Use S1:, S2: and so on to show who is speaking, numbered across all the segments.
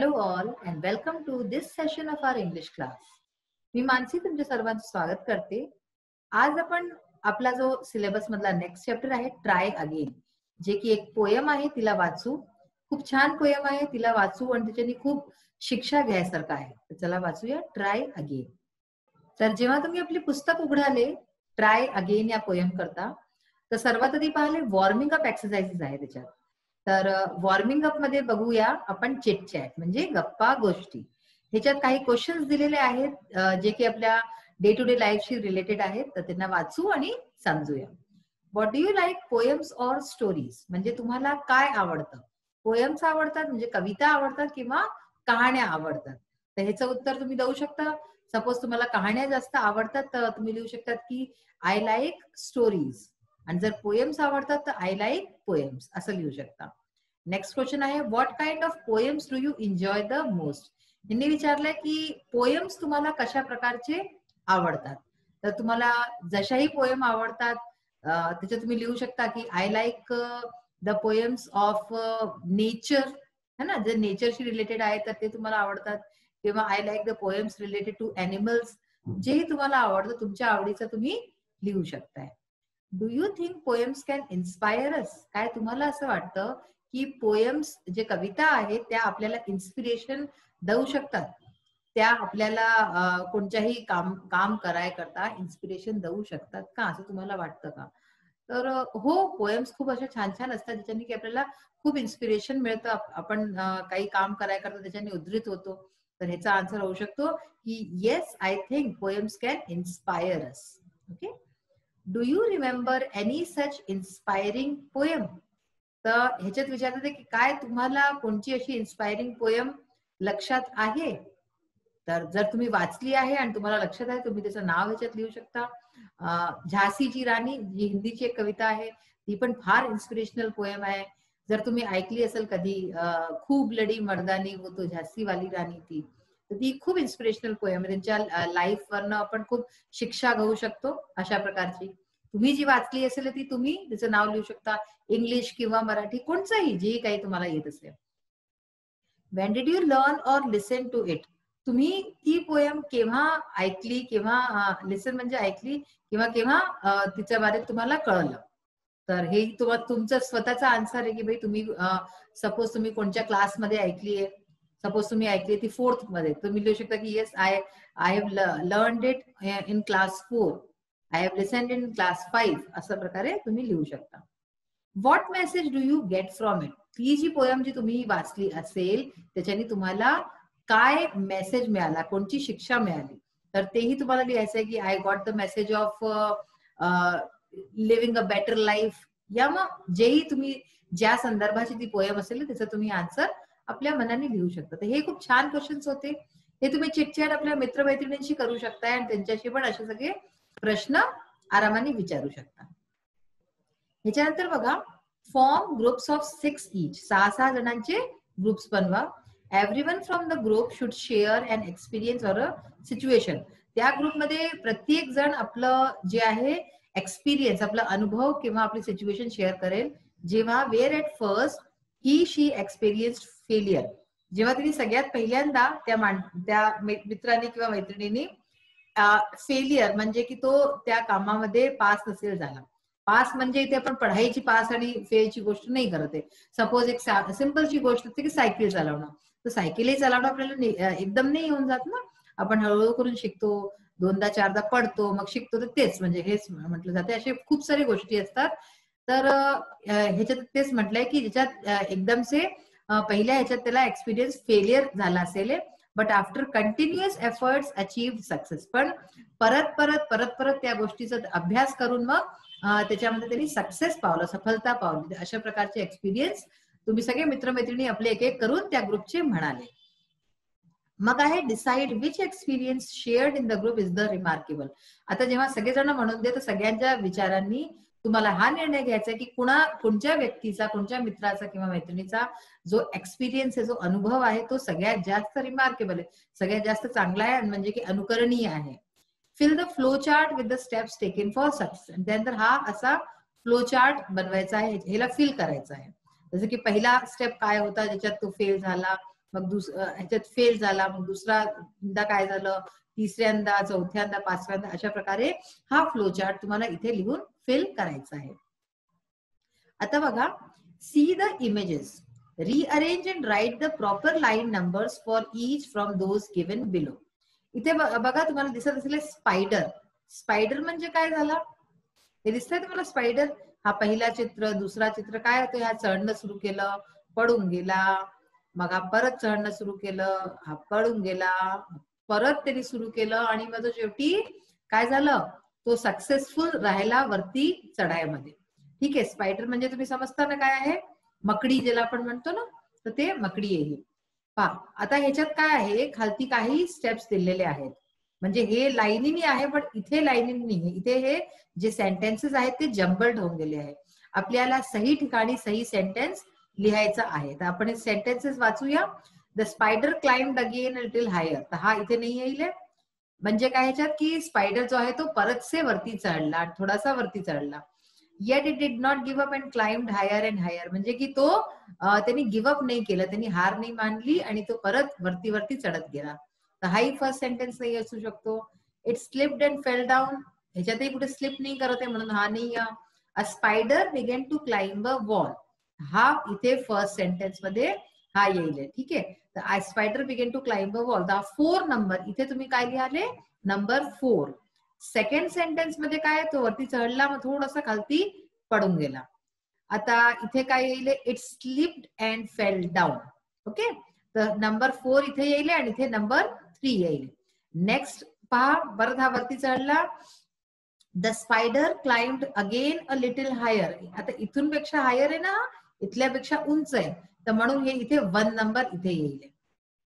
S1: Hello all and welcome to this session of our English class. मी मानसी तुमच्या सर्वांचं स्वागत करते. आज आपण आपला जो सिलेबस मधला नेक्स्ट चॅप्टर आहे ट्राय अगेन, जे की एक पोयम आहे, तिला वाचू. खूप छान पोयम आहे, तिला वाचू आणि त्याच्यानी खूप शिक्षा घ्यायसारखं आहे. तर चला वाचूया ट्राय अगेन. तर जेव्हा तुम्ही आपली पुस्तक उघडाले ट्राय अगेन या पोयम करता, तर सर्वात आधी पाहिले वॉर्मिंग अप एक्सरसाइजेस आहे त्याच्यात. तर वॉर्मिंग अप मध्ये बघूया आपण चिट चॅट म्हणजे गप्पा गोष्टी. ह्याच्यात काही क्वेश्चन्स दिलेले आहेत जे की आपल्या डे टू डे लाईफशी रिलेटेड आहेत, तर त्यांना वाचू आणि समजूया. What do you like, poems or stories? म्हणजे तुम्हाला काय आवडतं? पोएम्स आवडतात म्हणजे कविता आवडतात किंवा कहाण्या आवडतात? तर ह्याचं उत्तर तुम्ही देऊ शकता. सपोज तुम्हाला कहाण्या जास्त आवडतात तर तुम्ही लिहू शकतात की आय लाईक स्टोरीज. आणि जर पोएम्स आवडतात तर आय लाईक पोएम्स असं लिहू शकता. नेक्स्ट क्वेश्चन आहे what kind of poems do you enjoy the most? यांनी विचारलंय की पोएम्स तुम्हाला कशा प्रकारचे आवडतात. तर तुम्हाला जशाही पोएम आवडतात त्याच्यात तुम्ही लिहू शकता की I like the poems of nature, है ना, जे नेचरशी रिलेटेड आहे तर ते तुम्हाला आवडतात. किंवा I like the poems related to animals. जेही तुम्हाला आवडतं तुमच्या आवडीचं तुम्ही लिहू शकताय. Do you think poems can inspire us? काय तुम्हाला असं वाटतं की पोएम्स जे कविता आहेत त्या आपल्याला इन्स्पिरेशन देऊ शकतात? त्या आपल्याला कोणत्याही काम करायकरता इन्स्पिरेशन देऊ शकतात का, असं तुम्हाला वाटतं का? तर हो, पोएम्स खूप अशा छान छान असतात ज्याच्याने की आपल्याला खूप इन्स्पिरेशन मिळतं. आपण काही काम करायकरता त्याच्याने उद्धृत होतो. तर ह्याचा आन्सर होऊ शकतो की yes, I think poems can inspire us. Okay. Do you remember any such inspiring poem? तर ह्याच्यात विचारते की काय तुम्हाला कोणती अशी इन्स्पायरिंग पोएम लक्षात आहे? तर जर तुम्ही वाचली आहे आणि तुम्हाला लक्षात आहे तुम्ही त्याचं नाव ह्याच्यात लिहू शकता. झाशीची राणी जी हिंदीची एक कविता आहे, ती पण फार इन्स्पिरेशनल पोएम आहे. जर तुम्ही ऐकली असेल कधी खूप लढी मर्दानी वो तो झाशी वाली राणी, ती खूप इन्स्पिरेशनल पोएम आहे. त्यांच्या लाईफ वरनं आपण खूप शिक्षा घेऊ शकतो अशा प्रकारची. तुम्ही जी वाचली असेल ती तुम्ही त्याचं नाव लिहू शकता. इंग्लिश किंवा मराठी कोणचंही, जे काही तुम्हाला येत असेल. When did you learn or listen to it? तुम्ही ती पोएम केव्हा ऐकली, केव्हा लिसन म्हणजे ऐकली किंवा केव्हा तिच्या बाबतीत तुम्हाला कळलं? तर हे तुमचं स्वतःचा आन्सर आहे की भाई तुम्ही सपोज तुम्ही कोणत्या क्लासमध्ये ऐकलीये. सपोज तुम्ही ऐकली ती 4th मध्ये, तुम्ही लिहू शकता की yes I have learned it in class 4. I have listened in class 5. अशा प्रकारे तुम्ही लिहू शकता. What message do you get from it? ती जी पोएम जी तुम्ही वाचली असेल त्याच्याने तुम्हाला काय मेसेज मिळाला, कोणती शिक्षा मिळाली? तर तेही तुम्हाला लिहायचं आहे की I got the message of living a better life. या मग जेही तुम्ही ज्या संदर्भाची ती पोएम असेल त्याचं तुम्ही आन्सर आपल्या मनाने लिहू शकता. तर हे खूप छान क्वेश्चन्स होते. हे तुम्ही चिटचॅट आपल्या मित्रमैत्रिणींशी करू शकताय आणि त्यांच्याशी पण असे सगळे प्रश्न आरामाने विचारू शकता. ह्याच्यानंतर बघा, फॉर्म ग्रुप्स ऑफ 6 each. 6 जणांचे ग्रुप्स बनवा. Everyone from the group should share an experience or a situation. त्या ग्रुपमध्ये प्रत्येक जण आपलं जे आहे एक्सपिरियन्स, आपला अनुभव किंवा आपली सिच्युएशन शेअर करेल. जेव्हा where at first he she experienced failure. जेव्हा तिने सगळ्यात पहिल्यांदा त्या मित्राने किंवा मैत्रिणीने फेलियर म्हणजे की तो त्या कामामध्ये पास नसेल झाला. पास म्हणजे इथे आपण पढाईची पास आणि फेलची गोष्ट नाही करत आहे. सपोज एक सिंपलची गोष्ट असते की सायकल चालवणं. तर सायकलही चालवणं आपल्याला एकदम नाही येऊन जात ना. आपण हळूहळू करून शिकतो, 2दा 4दा पडतो, मग शिकतो. तर तेच म्हणजे हेच म्हटलं जाते. असे खूप सारी गोष्टी असतात. तर ह्याच्यात तेच म्हटलंय की ज्याच्यात एकदमचे पहिल्या ह्याच्यात त्याला एक्सपिरियन्स फेलियर झाला असेल, but after continuous efforts achieved success. पण परत परत परत परत त्या गोष्टीचा अभ्यास करून मग त्याच्यामध्ये त्यांनी सक्सेस पावलं, सफलता पावली. अशा प्रकारचे एक्सपिरियन्स तुम्ही सगळे मित्रमैत्रिणी आपले एक एक करून त्या ग्रुपचे म्हणाले. मग आहे decide which experience shared in the group is the remarkable. आता जेव्हा सगळेजण म्हणून दे तर सगळ्यांच्या विचारांनी तुम्हाला हा निर्णय घ्यायचा आहे की कोणत्या व्यक्तीचा, कोणत्या मित्राचा किंवा मैत्रिणीचा जो एक्सपिरियन्स आहे, जो अनुभव आहे तो सगळ्यात जास्त रिमार्केबल आहे, सगळ्यात जास्त चांगला आहे, म्हणजे की अनुकरणीय आहे. Fill the flow chart with the steps taken for success. त्यानंतर हा असा फ्लो चार्ट बनवायचा आहे, ह्याला फिल करायचा आहे. जसं की पहिला स्टेप काय होता ज्याच्यात तो फेल झाला, मग ह्याच्यात फेल झाला, मग दुसऱ्यांदा काय झालं, तिसऱ्यांदा, चौथ्यांदा, पाचव्यांदा, अशा प्रकारे हा फ्लो चार्ट तुम्हाला इथे लिहून फिल करायचा आहे. आता बघा, see the images, rearrange and write the proper line numbers for each from those given below. इथे बघा तुम्हाला दिसत असलेले स्पायडर. स्पायडर म्हणजे काय झाला, हे दिसतंय तुम्हाला स्पायडर? हा पहिला चित्र, दुसरा चित्र काय होतं, ह्या चढणं सुरू केलं, पडून गेला, मग हा परत चढणं सुरू केलं, हा पडून गेला, परत त्यांनी सुरू केलं आणि मग शेवटी काय झालं, तो सक्सेसफुल राहिला वरती चढाईमध्ये. ठीक आहे, स्पायडर म्हणजे तुम्ही समजता ना काय आहे, मकडी ज्याला आपण म्हणतो ना, तर ते मकडी आहे. पहा आता ह्याच्यात काय आहे, खालती काही स्टेप्स दिलेले आहेत, म्हणजे हे लाईनीनी आहे, पण इथे लाईनीनी नाही, इथे हे जे सेंटेन्सेस आहेत ते जम्बल्ड होऊन गेले आहेत. आपल्याला सही ठिकाणी सही सेंटेन्स लिहायचा आहे. तर आपण हे सेंटेन्सेस वाचूया. The spider climbed again little higher. तर हा इथे नाही येईल, म्हणजे काय ह्याच्यात की स्पायडर जो आहे तो परतसे वरती चढला, थोडासा वरती चढला. Yet it did not give up and climbed higher and higher, म्हणजे की तो त्यांनी गिव्ह अप नाही केलं, त्यांनी हार नाही मानली आणि तो परत वरती वरती चढत गेला. तर हाही फर्स्ट सेंटेन्स नाही असू शकतो. It slipped and fell down, ह्याच्यातही कुठे स्लिप नाही करत आहे म्हणून हा नाही. A spider began to climb a wall, हा इथे फर्स्ट सेंटेन्स मध्ये हा येईल. ठीक आहे, तर I spider began to climb a wall. 4 number, इथे तुम्ही काय लिहाले, नंबर 4. सेकंड सेंटेन्स मध्ये काय, तो वरती चढला, मग थोडासा खालती पडून गेला. आता इथे काय येईल, it slipped and fell down. Okay, तर नंबर 4 इथे येईल आणि इथे नंबर 3 येईल. नेक्स्ट पहा, परत हा वरती चढला. The spider climbed again a little higher. आता इथून पेक्षा हायर आहे ना, इथल्यापेक्षा उंच आहे, तर म्हणून हे इथे 1 नंबर इथे येईल.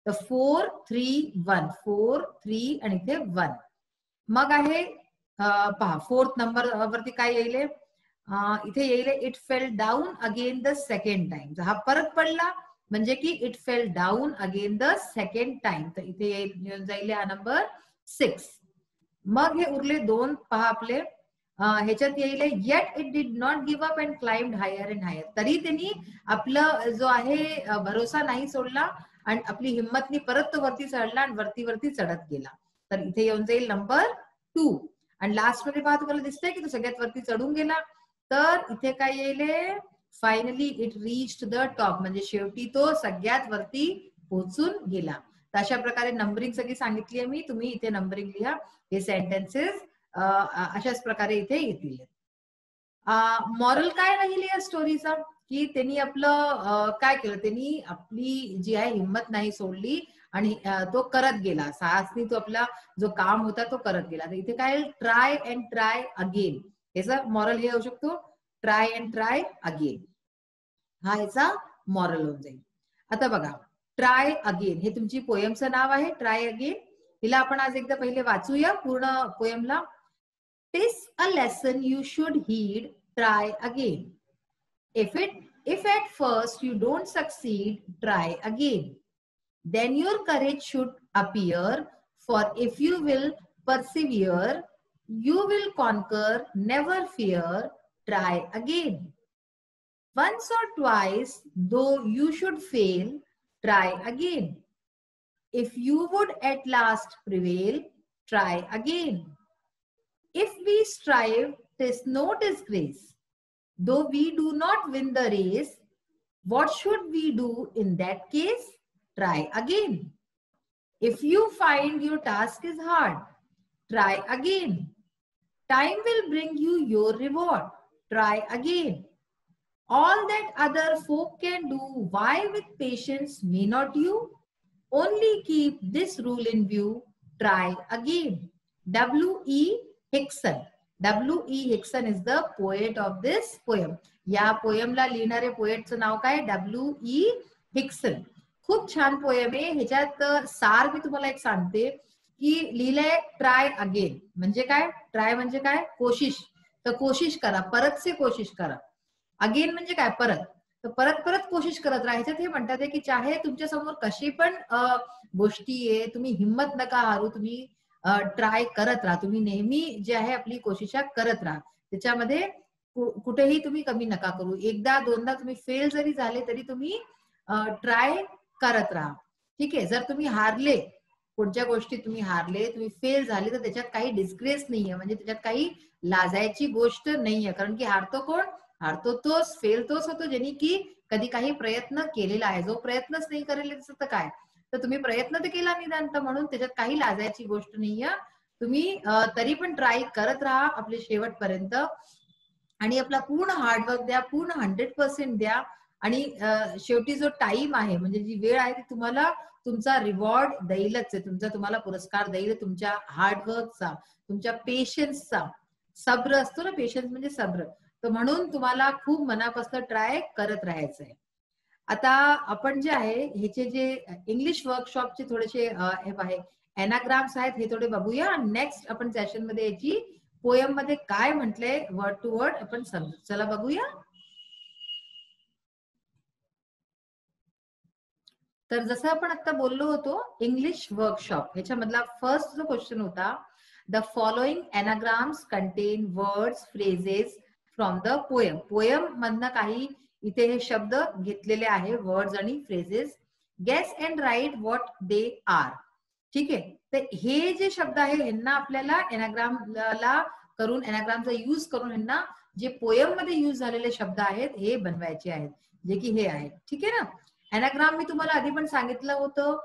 S1: तर 4 3 1, 4 3 आणि इथे 1. मग आहे पहा 4th नंबर वरती काय येईल, इथे येईल it fail down again the second time. हा परत पडला, म्हणजे की it fail down again the second time. तर इथे येऊन जाईल हा नंबर 6. मग हे उरले 2 पहा आपले, ह्याच्यात येईल yet it did not give up and climbed higher and higher. तरी त्यांनी आपलं जो आहे भरोसा नाही सोडला आणि आपली हिंमतनी परत तो वरती चढला आणि वरती वरती चढत गेला. तर इथे येऊन जाईल नंबर 2. आणि लास्ट मध्ये पहा तुम्हाला दिसतंय की तो सगळ्यात वरती चढून गेला. तर इथे काय येईल, finally it reached the top, म्हणजे शेवटी तो सगळ्यात वरती पोहोचून गेला. तर अशा प्रकारे नंबरिंग सगळी सांगितली आहे मी, तुम्ही इथे नंबरिंग लिहा. हे सेंटेन्सेस अशाच प्रकारे इथे येतील. मॉरल काय राहील या स्टोरीचा, की त्यांनी आपलं काय केलं, त्यांनी आपली जी आहे हिंमत नाही सोडली आणि तो करत गेला, साहसनी तो आपला जो काम होता तो करत गेला. तर इथे काय, ट्राय अँड ट्राय अगेन, याचा मॉरल हे होऊ शकतो, ट्राय अँड ट्राय अगेन, हा याचा मॉरल होऊन जाईल. आता बघा, ट्राय अगेन हे तुमची पोयमचं नाव आहे, ट्राय अगेन. हिला आपण आज एकदा पहिले वाचूया पूर्ण पोयमला. TISS a lesson you should heed, try again. If at first you don't succeed, try again. Then your courage should appear, for if you will persevere, you will conquer, never fear, try again. Once or twice, though you should fail, try again. If you would at last prevail, try again. If we strive, 'tis no disgrace. Though we do not win the race, what should we do in that case? Try again. If you find your task is hard, try again. Time will bring you your reward. Try again. All that other folk can do, why with patience may not you? Only keep this rule in view, try again. W.E. Hickson. W.E. Hickson is the poet of this poem. या पोयमला लिहिणारे पोएटचं नाव काय, W.E. Hickson. खूप छान poem आहे. ह्याच्यात सार मी तुम्हाला एक सांगते की लिहिलंय ट्राय अगेन, म्हणजे काय, ट्राय म्हणजे काय, कोशिश. तर कोशिश करा, परत से कोशिश करा. अगेन म्हणजे काय, परत. तर परत परत कोशिश करत राहा. ह्याच्यात हे म्हणतात की चाहे तुमच्या समोर कशी पण गोष्टी आहे, तुम्ही हिंमत नका हारू, तुम्ही ट्राय करत राहा. तुम्ही नेहमी जे आहे आपली कोशिशा करत राहा. त्याच्यामध्ये कुठेही तुम्ही कमी नका करू. एकदा दोनदा तुम्ही फेल जरी झाले तरी तुम्ही ट्राय करत राहा. ठीक आहे. जर तुम्ही हारले, कोणत्या गोष्टी तुम्ही हारले, तुम्ही फेल झाले, तर त्याच्यात काही डिस्ग्रेस नाहीये, म्हणजे त्याच्यात काही लाजायची गोष्ट नाहीये. कारण की हारतो कोण? हारतो तोच, फेल तोच होतो ज्यांनी की कधी काही प्रयत्न केलेला आहे. जो प्रयत्नच नाही करेल त्याचं तर काय? तर तुम्ही प्रयत्न तर केला निदान, म्हणून त्याच्यात काही लाजायची गोष्ट नाहीये. तुम्ही तरी पण ट्राय करत राहा आपले शेवटपर्यंत आणि आपला पूर्ण हार्डवर्क द्या, पूर्ण 100% द्या आणि शेवटी जो टाइम आहे, म्हणजे जी वेळ आहे ती तुम्हाला तुमचा रिवॉर्ड देईलच आहे. तुम्हाला पुरस्कार देईल तुमच्या हार्डवर्कचा, तुमच्या पेशन्सचा. सब्र असतो ना, पेशन्स म्हणजे सब्र. तर म्हणून तुम्हाला खूप मनापासून ट्राय करत राहायचं आहे. आता आपण जे आहे ह्याचे जे इंग्लिश वर्कशॉपचे थोडेसे हे आहे एनाग्राम्स आहेत, हे थोडे बघूया. नेक्स्ट आपण सेशन मध्ये याची पोयम मध्ये काय म्हटलंय वर्ड टू वर्ड आपण समजू. चला बघूया. तर जसं आपण आता बोललो होतो इंग्लिश वर्कशॉप, ह्याच्यामधला फर्स्ट जो क्वेश्चन होता, the following anagrams contain words phrases from the poem. Poem मधनं काही इथे हे शब्द घेतलेले आहे, वर्ड्स आणि phrases. Guess and write what they are. ठीक आहे. तर हे जे शब्द आहे ह्यांना आपल्याला एनाग्रामला करून, एनाग्रामचा यूज करून ह्यांना जे पोयम मध्ये यूज झालेले शब्द आहेत हे बनवायचे आहेत, जे की हे आहेत. ठीक आहे ना. एनाग्राम मी तुम्हाला आधी पण सांगितलं होतं,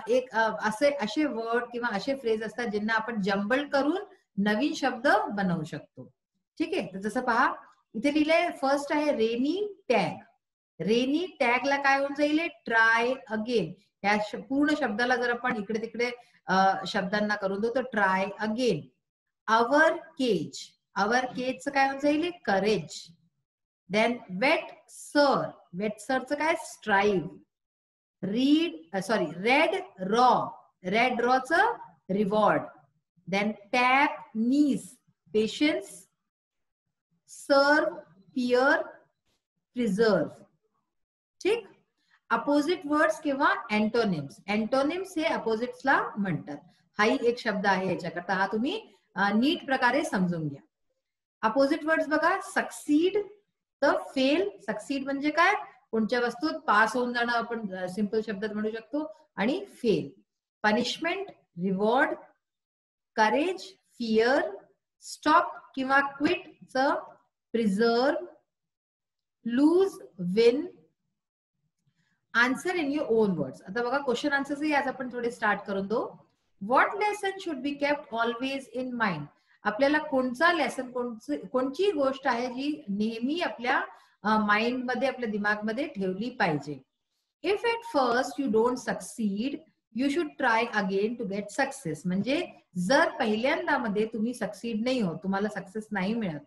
S1: एक असे वर्ड किंवा असे फ्रेज असतात ज्यांना आपण जंबल करून नवीन शब्द बनवू शकतो. ठीक आहे. तर जसं पहा इथे लिहिलंय, फर्स्ट आहे रेनी टॅग. रेनी टॅगला काय होऊन जाईल? Try again. या पूर्ण शब्दाला जर आपण इकडे तिकडे शब्दांना करून देऊ तर try again. Our cage. Our केजचं काय होऊन जाईल? Courage. Then wait sir. Wait सरचं काय? स्ट्राईव्ह. Reward. रेड रॉचं reward. Then tap knees. Patience. सर्व पियर प्रिझर्व. ठीक. अपोजिट वर्ड्स किंवा अँटोनिम्स. अँटोनिम्स हे अपोजिट्सला म्हणतात. हाही एक शब्द आहे याच्याकरता, हा तुम्ही नीट प्रकारे समजून घ्या. अपोजिट वर्ड्स बघा, सक्सीड तर फेल. सक्सीड म्हणजे काय? कोणत्या वस्तूत पास होऊन जाणं, आपण सिंपल शब्दात म्हणू शकतो. आणि fail. Punishment, reward. Courage, fear. Stop किंवा क्विटचं preserve. Lose, win. Answer in your own words. आता बघा क्वेश्चन आन्सर्स आज आपण थोडे स्टार्ट करून दो. What lesson should be kept always in mind. आपल्याला कोणचा लेसन, कोणची गोष्ट आहे जी नेहमी आपल्या माइंड मध्ये, आपल्या दिमागमध्ये ठेवली पाहिजे. If at first you don't succeed you should try again to get success. म्हणजे जर पहिल्यांदा मध्ये तुम्ही सक्सीड नाही होत, तुम्हाला सक्सेस नाही मिळत,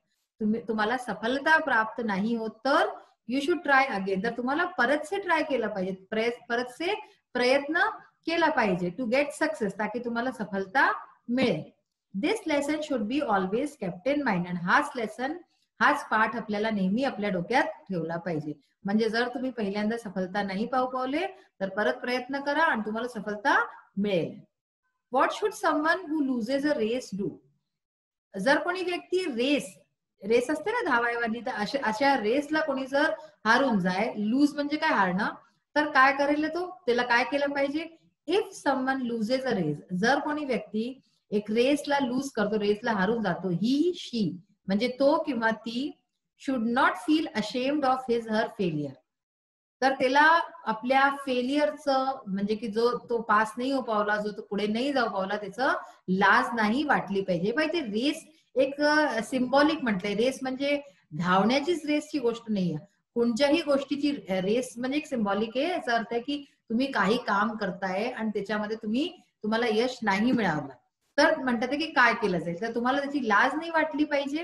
S1: तुम्हाला सफलता प्राप्त नाही होत, तर यू शुड ट्राय अगेन. तर तुम्हाला परत से ट्राय केलं पाहिजे, परत से प्रयत्न केला पाहिजे टू गेट सक्सेस, ताकि तुम्हाला सफलता मिळेल. This lesson should be always kept in mind. आणि हाच पाठ आपल्याला नेहमी आपल्या डोक्यात ठेवला पाहिजे. म्हणजे जर तुम्ही पहिल्यांदा सफलता नाही पावले तर परत प्रयत्न करा आणि तुम्हाला सफलता मिळेल. What should someone who loses a race do. जर कोणी व्यक्ती रेस असते ना धावायवाली, तर अशा रेसला कोणी जर हारून जाय, लूज म्हणजे काय? हारणं. तर काय करेल तो? त्याला काय केलं पाहिजे? If someone loses a race. जर कोणी व्यक्ती एक रेसला लूज करतो, रेसला हारून जातो, ही शी म्हणजे तो किंवा ती should not feel ashamed of his her failure. तर त्याला आपल्या फेलियरचं, म्हणजे की जो तो पास नाही हो पावला, जो तो पुढे नाही जाऊ पावला, त्याचं लाज नाही वाटली पाहिजे. ते रेस एक सिम्बॉलिक म्हटलंय. रेस म्हणजे धावण्याचीच रेसची गोष्ट नाहीये. कोणत्याही गोष्टीची रेस म्हणजे एक सिम्बॉलिक आहे. याचा अर्थ आहे की तुम्ही काही काम करताय आणि त्याच्यामध्ये तुम्हाला यश नाही मिळालं, तर म्हणतात की काय केलं जाईल. तर तुम्हाला त्याची लाज नाही वाटली पाहिजे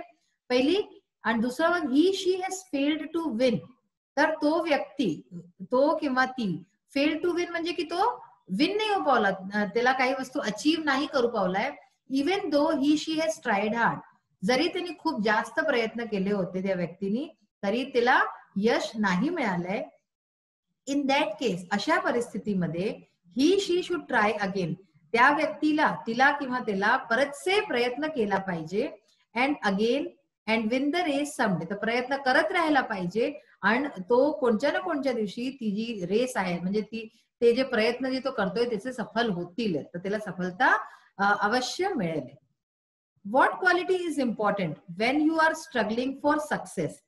S1: पहिली. आणि दुसरं, ही she has failed to win. तर तो व्यक्ती, तो किंवा ती फेल टू विन म्हणजे की तो विन नाही हो पावला, त्याला काही वस्तू अचीव नाही करू पावलाय. Even though he she has tried hard. जरी त्यांनी खूप जास्त प्रयत्न केले होते त्या व्यक्तीने, तरी त्याला यश नाही मिळालंय. इन दॅट केस, अशा परिस्थितीमध्ये he she should try again. त्या व्यक्तीला, तिला किंवा त्याला परतसे प्रयत्न केला पाहिजे. And again and win the race someday. तर प्रयत्न करत राहायला पाहिजे आणि तो कोणत्या ना कोणत्या दिवशी ती जी रेस आहे म्हणजे ते जे प्रयत्न जे तो करतोय त्याचे सफल होतील, तर त्याला सफलता अवश्य मिळेल. What quality is important when you are struggling for success?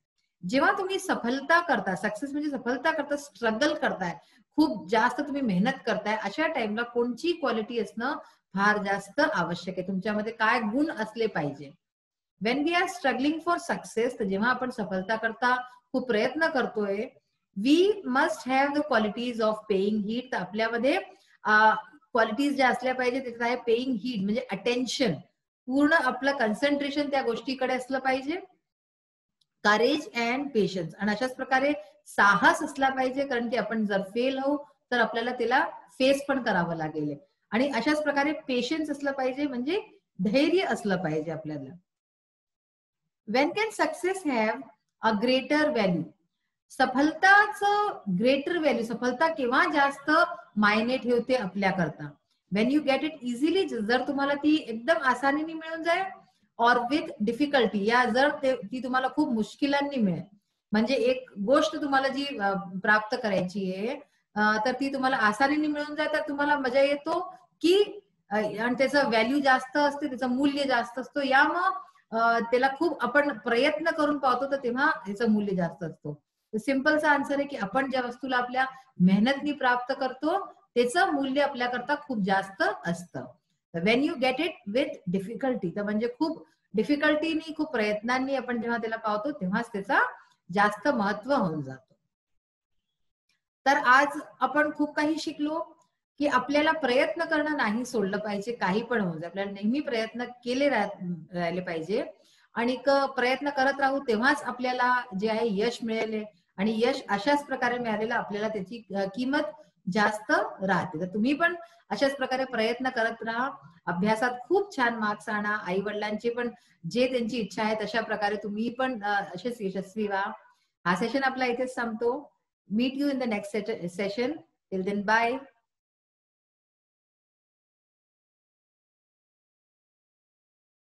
S1: जेव्हा तुम्ही सफलता करता, सक्सेस म्हणजे सफलता करता, स्ट्रगल करताय, खूप जास्त तुम्ही मेहनत करताय, अशा टाइमला कोणची क्वालिटी असणं फार जास्त आवश्यक आहे? तुमच्यामध्ये काय गुण असले पाहिजे? When we are struggling for success, तर जेव्हा आपण सफलता करता खूप प्रयत्न करतोय, we must have the qualities of paying heed. तर आपल्यामध्ये क्वालिटीज ज्या असल्या पाहिजे त्याच्यात आहे पेईंग हीट म्हणजे अटेन्शन, पूर्ण आपलं कन्सन्ट्रेशन त्या गोष्टीकडे असलं पाहिजे, करेज अँड पेशन्स, आणि अशाच प्रकारे साहस असला पाहिजे, कारण की आपण जर फेल होऊ तर आपल्याला त्याला फेस पण करावं लागेल, आणि अशाच प्रकारे पेशन्स असलं पाहिजे म्हणजे धैर्य असलं पाहिजे आपल्याला. When can success have a greater value? सफलताचं ग्रेटर व्हॅल्यू, सफलता केव्हा जास्त मायने ठेवते आपल्याकरता? When you get it easily, जर तुम्हाला ती एकदम आसानीने मिळून जाईल, और विथ डिफिकल्टी, या जर ती तुम्हाला खूप मुश्किलांनी मिळेल. म्हणजे एक गोष्ट तुम्हाला जी प्राप्त करायची आहे, तर ती तुम्हाला आसानीने मिळून जाईल, तर तुम्हाला मजा येतो की आणि त्याचं व्हॅल्यू जास्त असते, त्याचं मूल्य जास्त असतो, या मग त्याला खूप आपण प्रयत्न करून पाहतो, तर तेव्हा ह्याचं मूल्य जास्त असतो. सिंपलचा आन्सर आहे की आपण ज्या वस्तूला आपल्या मेहनतनी प्राप्त करतो त्याचं मूल्य आपल्याकरता खूप जास्त असतं. Wien you get it with difficulty, तर म्हणजे खूप डिफिकल्टीनी, खूप प्रयत्नांनी आपण जेव्हा त्याला पावतो तेव्हाच त्याचा जास्त महत्व होऊन जातो. तर आज आपण खूप काही शिकलो की आपल्याला प्रयत्न करणं नाही सोडलं पाहिजे, काही पण होऊ दे, आपल्याला नेहमी प्रयत्न केले राहिले पाहिजे, आणि प्रयत्न करत राहू तेव्हाच आपल्याला जे आहे यश मिळेल, आणि यश अशाच प्रकारे मिळालेलं आपल्याला त्याची किंमत जास्त राहते. तर तुम्ही पण अशाच प्रकारे प्रयत्न करत राहा, अभ्यासात खूप छान मार्क्स आणा, आई वडिलांची पण जे त्यांची इच्छा आहे तशा प्रकारे तुम्ही पण असेच यशस्वी व्हा. हा सेशन आपला इथेच संपतो. Meet you in the next session. Till then bye.